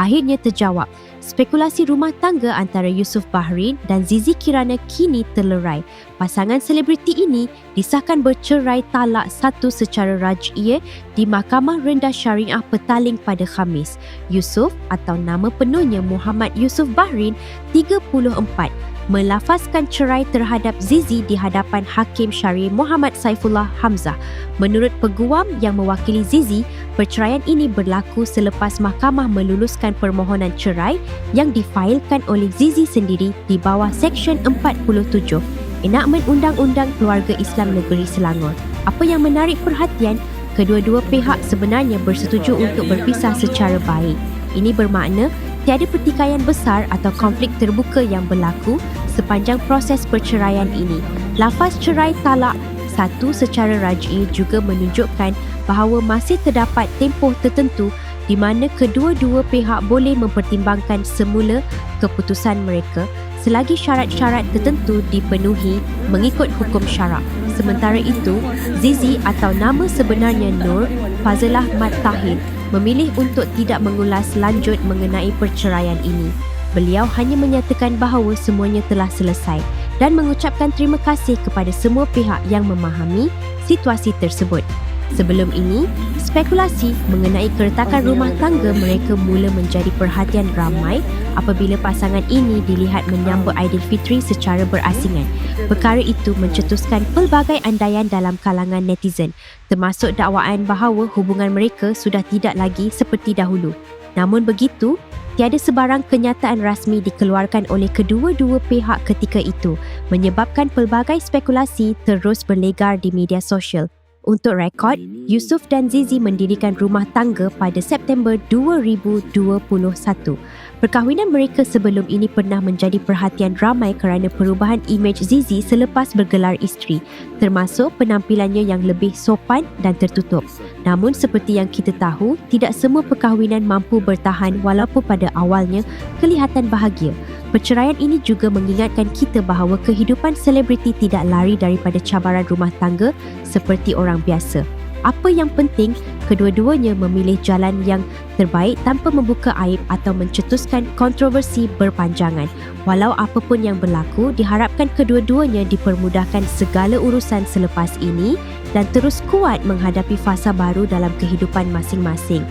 akhirnya terjawab. Spekulasi rumah tangga antara Yusuf Bahrin dan Zizi Kirana kini terlerai. Pasangan selebriti ini disahkan bercerai talak satu secara raj'iyah di Mahkamah Rendah Syariah Petaling pada Khamis. Yusuf atau nama penuhnya Muhammad Yusuf Bahrin, 34, melafazkan cerai terhadap Zizi di hadapan Hakim Syari Muhammad Saifullah Hamzah. Menurut peguam yang mewakili Zizi, perceraian ini berlaku selepas mahkamah meluluskan permohonan cerai yang difailkan oleh Zizi sendiri di bawah Seksyen 47 Enakmen Undang-Undang Keluarga Islam Negeri Selangor. Apa yang menarik perhatian, kedua-dua pihak sebenarnya bersetuju untuk berpisah secara baik. Ini bermakna tiada pertikaian besar atau konflik terbuka yang berlaku sepanjang proses perceraian ini. Lafaz cerai talak satu secara raj'i juga menunjukkan bahawa masih terdapat tempoh tertentu di mana kedua-dua pihak boleh mempertimbangkan semula keputusan mereka selagi syarat-syarat tertentu dipenuhi mengikut hukum syarak. Sementara itu, Zizi atau nama sebenarnya Nur Fazilah Mat Tahir memilih untuk tidak mengulas lanjut mengenai perceraian ini. Beliau hanya menyatakan bahawa semuanya telah selesai dan mengucapkan terima kasih kepada semua pihak yang memahami situasi tersebut. Sebelum ini, spekulasi mengenai keretakan rumah tangga mereka mula menjadi perhatian ramai apabila pasangan ini dilihat menyambut Aidilfitri secara berasingan. Perkara itu mencetuskan pelbagai andaian dalam kalangan netizen, termasuk dakwaan bahawa hubungan mereka sudah tidak lagi seperti dahulu. Namun begitu, tiada sebarang kenyataan rasmi dikeluarkan oleh kedua-dua pihak ketika itu, menyebabkan pelbagai spekulasi terus berlegar di media sosial. Untuk rekod, Yusuf dan Zizi mendirikan rumah tangga pada September 2021. Perkahwinan mereka sebelum ini pernah menjadi perhatian ramai kerana perubahan imej Zizi selepas bergelar isteri, termasuk penampilannya yang lebih sopan dan tertutup. Namun seperti yang kita tahu, tidak semua perkahwinan mampu bertahan walaupun pada awalnya kelihatan bahagia. Perceraian ini juga mengingatkan kita bahawa kehidupan selebriti tidak lari daripada cabaran rumah tangga seperti orang biasa. Apa yang penting, kedua-duanya memilih jalan yang terbaik tanpa membuka aib atau mencetuskan kontroversi berpanjangan. Walau apapun yang berlaku, diharapkan kedua-duanya dipermudahkan segala urusan selepas ini dan terus kuat menghadapi fasa baru dalam kehidupan masing-masing.